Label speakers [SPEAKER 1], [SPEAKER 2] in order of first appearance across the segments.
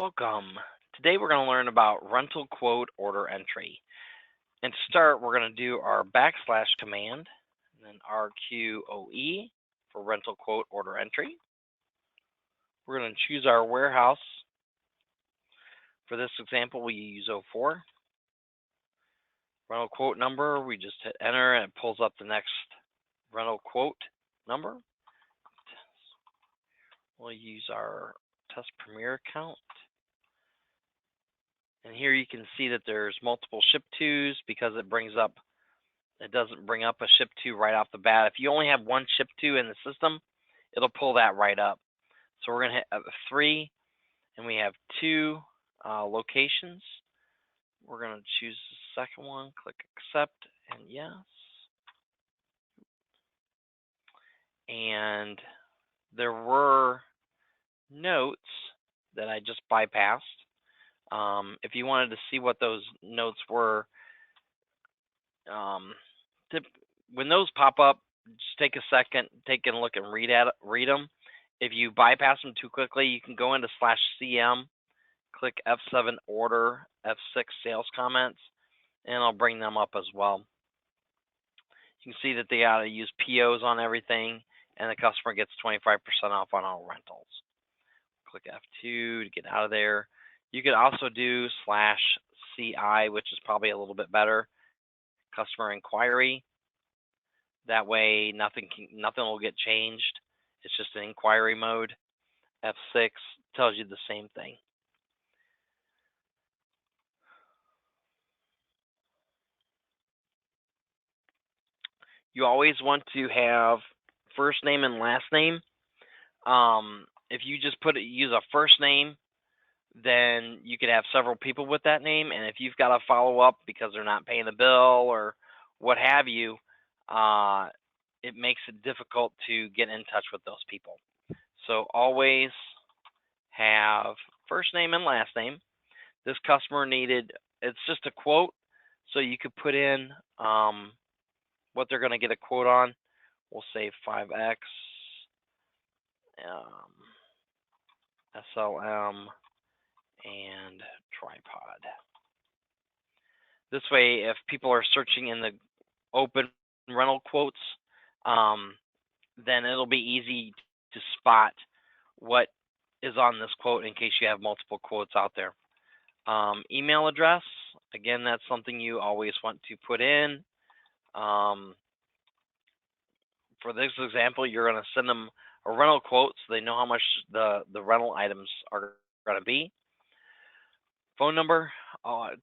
[SPEAKER 1] Welcome. Today we're going to learn about rental quote order entry. And to start, we're going to do our backslash command, and then RQOE for rental quote order entry. We're going to choose our warehouse. For this example, we use 04. Rental quote number, we just hit enter and it pulls up the next rental quote number. We'll use our Test Premier account. And here you can see that there's multiple ship tos because it doesn't bring up a ship to right off the bat. If you only have one ship to in the system, it'll pull that right up. So we're going to hit 3, and we have 2 locations. We're going to choose the second one, click accept, and yes. And there were notes that I just bypassed. If you wanted to see what those notes were, when those pop up, just take a second, take a look and read them. If you bypass them too quickly, you can go into /CM, click F7 order, F6 sales comments, and I'll bring them up as well. You can see that they ought to use POs on everything, and the customer gets 25% off on all rentals. Click F2 to get out of there. You could also do /CI, which is probably a little bit better. Customer inquiry. That way, nothing will get changed. It's just an inquiry mode. F6 tells you the same thing. You always want to have first name and last name. If you just use a first name, then you could have several people with that name, and if you've got to follow up because they're not paying the bill or what have you, it makes it difficult to get in touch with those people. So always have first name and last name. This customer it's just a quote, so you could put in what they're going to get a quote on. We'll say 5X, SLM, and tripod. This way, if people are searching in the open rental quotes, then it'll be easy to spot what is on this quote in case you have multiple quotes out there. Email address, again, that's something you always want to put in. For this example, you're going to send them a rental quote so they know how much the rental items are going to be. Phone number,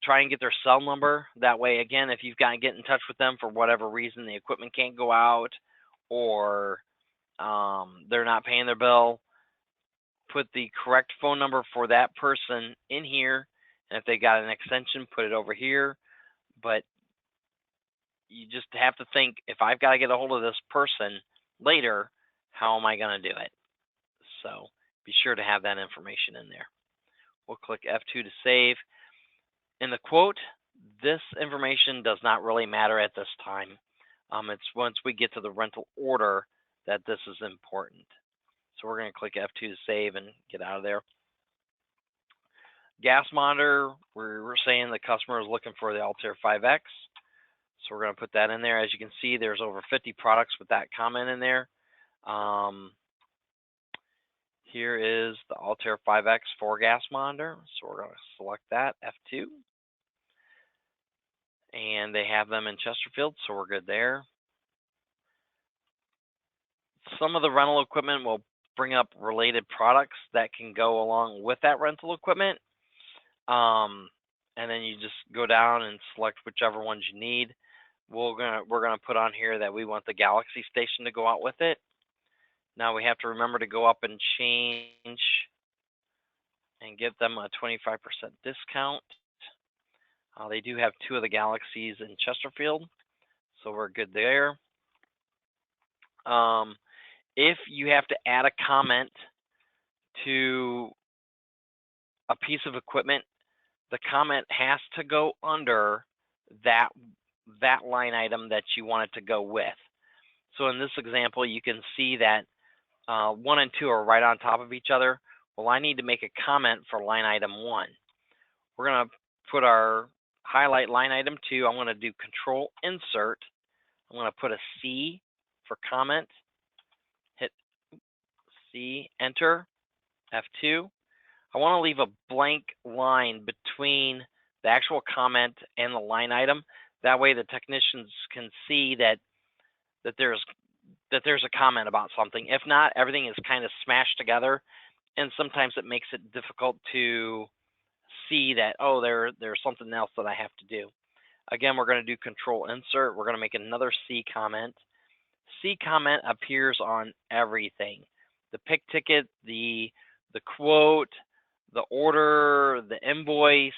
[SPEAKER 1] try and get their cell number. That way, again, if you've got to get in touch with them for whatever reason, the equipment can't go out or they're not paying their bill, put the correct phone number for that person in here. And if they got an extension, put it over here. But you just have to think, if I've got to get a hold of this person later, how am I going to do it? So be sure to have that information in there. We'll click F2 to save. In the quote, this information does not really matter at this time. It's once we get to the rental order that this is important. So we're going to click F2 to save and get out of there. Gas monitor, we're saying the customer is looking for the Altair 5X. So we're going to put that in there. As you can see, there's over 50 products with that comment in there. Here is the Altair 5X 4 gas monitor. So we're going to select that, F2. And they have them in Chesterfield, so we're good there. Some of the rental equipment will bring up related products that can go along with that rental equipment. And then you just go down and select whichever ones you need. We're gonna put on here that we want the Galaxy station to go out with it. Now we have to remember to go up and change and give them a 25% discount. They do have 2 of the Galaxies in Chesterfield, so we're good there. If you have to add a comment to a piece of equipment, the comment has to go under that line item that you want it to go with. So in this example, you can see that 1 and 2 are right on top of each other. Well, I need to make a comment for line item 1. We're going to put our highlight line item 2. I'm going to do Control Insert. I'm going to put a C for comment. Hit C, Enter, F2. I want to leave a blank line between the actual comment and the line item. That way the technicians can see that there's a comment about something. If not, everything is kind of smashed together, and sometimes it makes it difficult to see that, oh, there's something else that I have to do. Again, we're going to do Control Insert. We're going to make another C comment. C comment appears on everything. The pick ticket, the quote, the order, the invoice.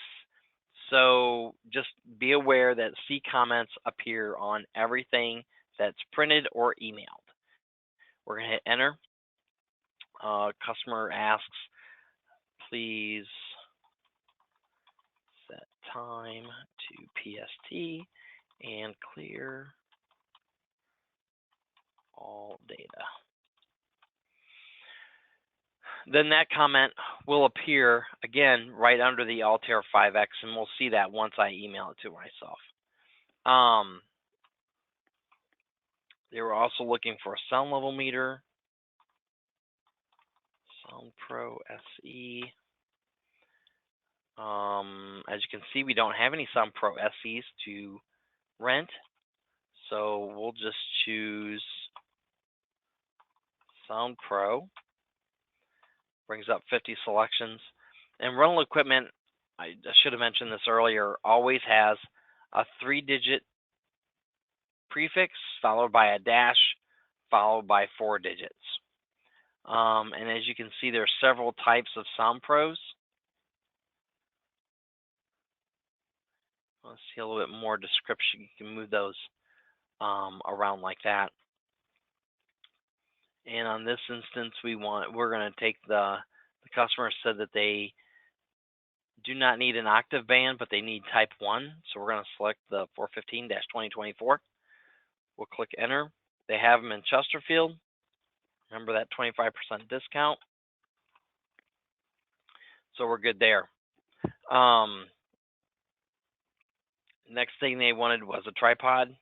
[SPEAKER 1] So just be aware that C comments appear on everything that's printed or emailed. We're going to hit Enter. Customer asks, please set time to PST and clear all data. Then that comment will appear again right under the Altair 5X, and we'll see that once I email it to myself. They were also looking for a sound level meter, Sound Pro SE. As you can see, we don't have any Sound Pro SEs to rent, so we'll just choose Sound Pro. Brings up 50 selections. And rental equipment, I should have mentioned this earlier, always has a 3-digit prefix followed by a dash followed by 4 digits. And as you can see, there are several types of Sound Pros. Let's see a little bit more description. You can move those around like that. And on this instance, we're going to take the customer said that they do not need an octave band, but they need type 1. So we're going to select the 415-2024. We'll click Enter. They have them in Chesterfield. Remember that 25% discount. So we're good there. Next thing they wanted was a tripod.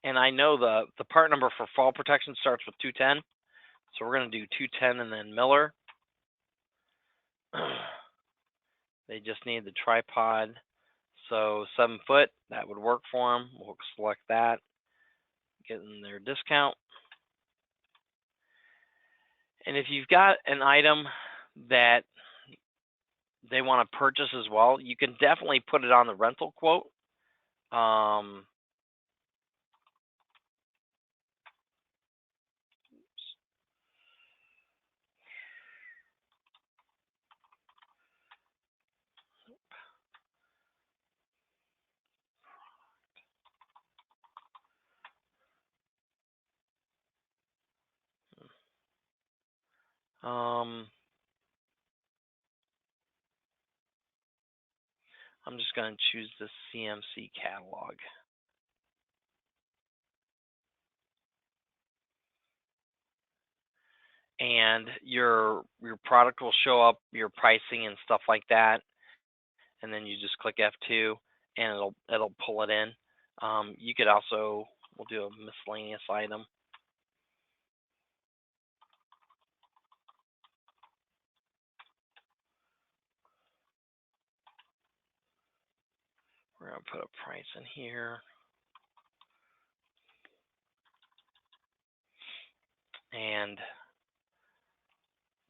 [SPEAKER 1] And I know the part number for fall protection starts with 210. So we're going to do 210 and then Miller. They just need the tripod. So 7 foot, that would work for them. We'll select that. Getting their discount. And if you've got an item that they want to purchase as well, you can definitely put it on the rental quote. I'm just going to choose the CMC catalog. And your product will show up, your pricing and stuff like that. And then you just click F2 and it'll pull it in. You could also, we'll do a miscellaneous item. We're going to put a price in here. And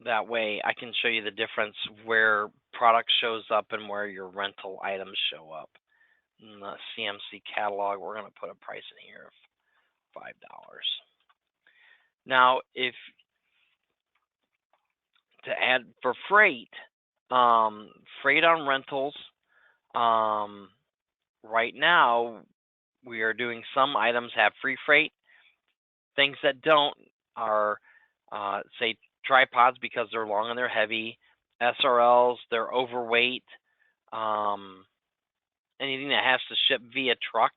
[SPEAKER 1] that way I can show you the difference where product shows up and where your rental items show up. In the CMC catalog, we're going to put a price in here of $5. Now, if to add for freight, freight on rentals, right now we are doing some items have free freight. Things that don't are, say, tripods because they're long and they're heavy. SRLs, they're overweight. Anything that has to ship via truck,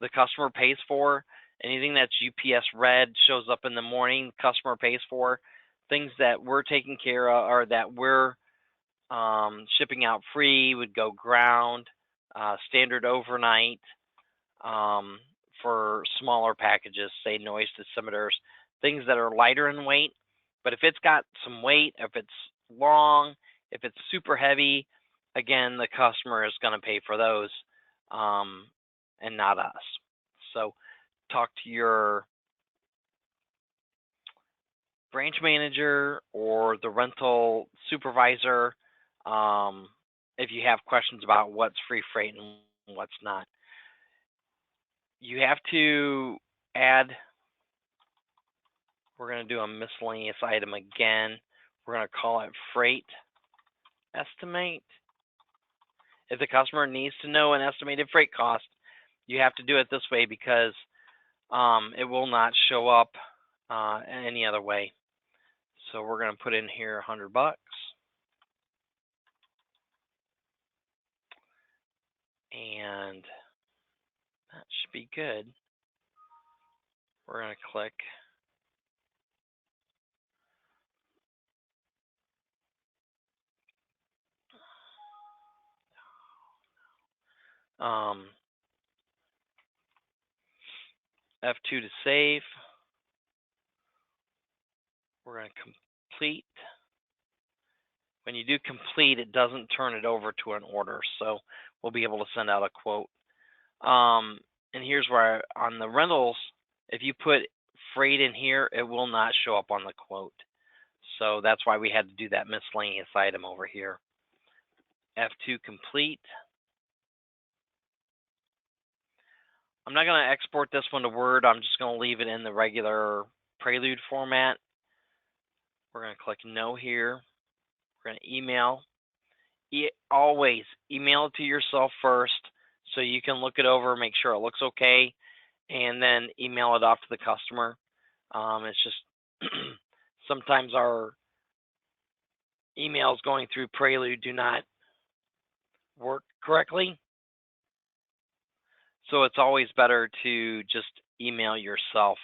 [SPEAKER 1] the customer pays for. Anything that's UPS red shows up in the morning, customer pays for. things that we're taking care of or that we're shipping out free would go ground, standard overnight. For smaller packages, say noise decimeters, things that are lighter in weight. But if it's got some weight, if it's long, if it's super heavy, again, the customer is going to pay for those and not us. So talk to your branch manager or the rental supervisor if you have questions about what's free freight and what's not. You have to add, we're going to do a miscellaneous item again. We're going to call it freight estimate. If the customer needs to know an estimated freight cost, you have to do it this way because it will not show up any other way. So we're going to put in here $100. And that should be good. We're going to click F2 to save. We're going to complete. When you do complete, it doesn't turn it over to an order, so we'll be able to send out a quote. And here's where on the rentals, if you put freight in here, it will not show up on the quote. So that's why we had to do that miscellaneous item over here. F2 complete. I'm not going to export this one to Word. I'm just going to leave it in the regular Prelude format. We're going to click No here. We're going to email. Always email it to yourself first so you can look it over, make sure it looks okay, and then email it off to the customer. It's just sometimes our emails going through Prelude do not work correctly. So it's always better to just email yourself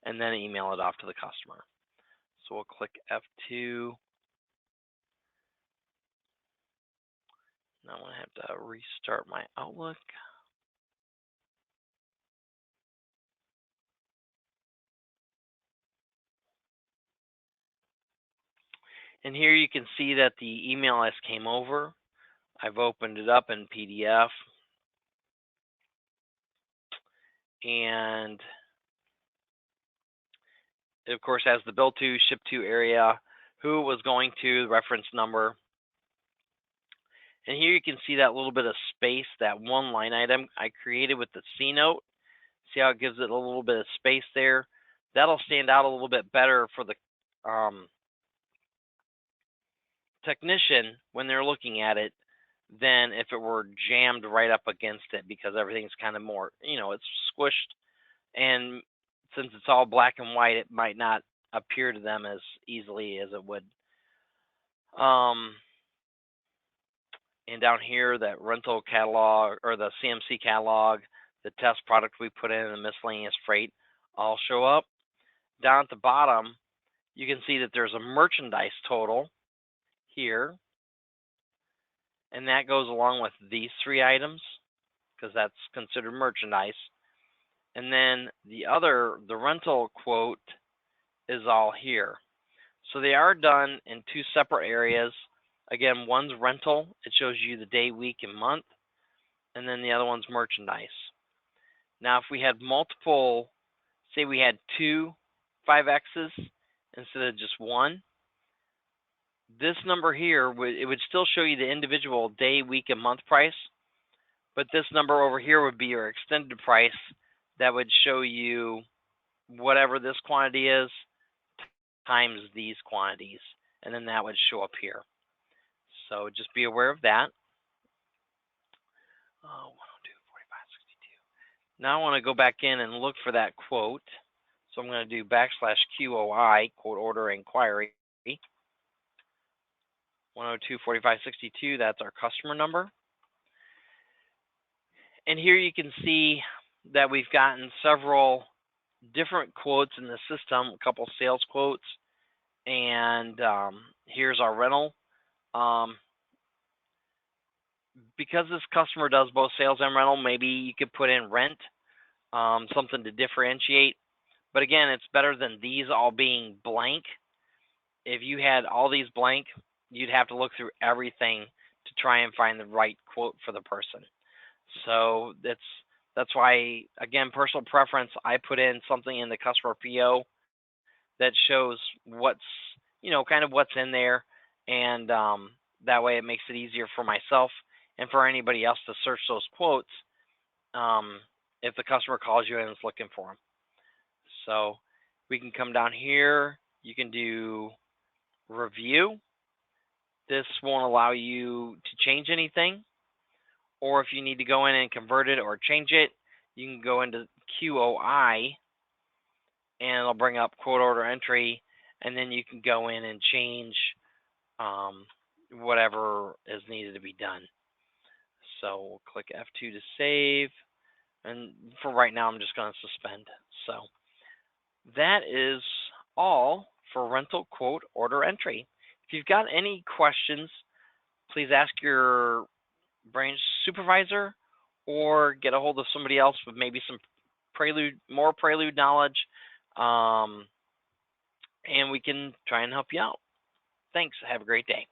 [SPEAKER 1] and then email it off to the customer. So we'll click F2. Now I'm going to have to restart my Outlook. And here you can see that the email has came over. I've opened it up in PDF. And it, of course, has the bill to, ship to area, who it was going to, the reference number. And here you can see that little bit of space, that one line item I created with the C note. See how it gives it a little bit of space there? That'll stand out a little bit better for the technician when they're looking at it than if it were jammed right up against it, because everything's kind of more, it's squished. And since it's all black and white, it might not appear to them as easily as it would. And down here, that rental catalog or the CMC catalog, the test product we put in, the miscellaneous freight all show up. Down at the bottom, you can see that there's a merchandise total here. And that goes along with these three items because that's considered merchandise. And then the rental quote is all here. So they are done in two separate areas. Again, one's rental. It shows you the day, week, and month. And then the other one's merchandise. Now, if we had multiple, say we had two 5Xs instead of just one, this number here, it would still show you the individual day, week, and month price. But this number over here would be your extended price. That would show you whatever this quantity is times these quantities. And then that would show up here. So just be aware of that. 102, 45, 62. Now I want to go back in and look for that quote. So I'm going to do /QOI, quote order inquiry. 102, 45, 62, that's our customer number. And here you can see that we've gotten several different quotes in the system, a couple sales quotes, and here's our rental. Um, because this customer does both sales and rental, maybe you could put in rent, something to differentiate. But again, it's better than these all being blank. If you had all these blank, you'd have to look through everything to try and find the right quote for the person. So that's why, again, personal preference, I put in something in the customer PO that shows what's, kind of what's in there, and that way it makes it easier for myself and for anybody else to search those quotes um, if the customer calls you and is looking for them. So we can come down here. You can do review. This won't allow you to change anything, or if you need to go in and convert it or change it, you can go into QOI and it'll bring up quote order entry, and then you can go in and change whatever is needed to be done. So we'll click F2 to save, and for right now, I'm just going to suspend. So that is all for rental quote order entry. If you've got any questions, please ask your branch supervisor or get a hold of somebody else with maybe some more Prelude knowledge, and we can try and help you out. Thanks. Have a great day.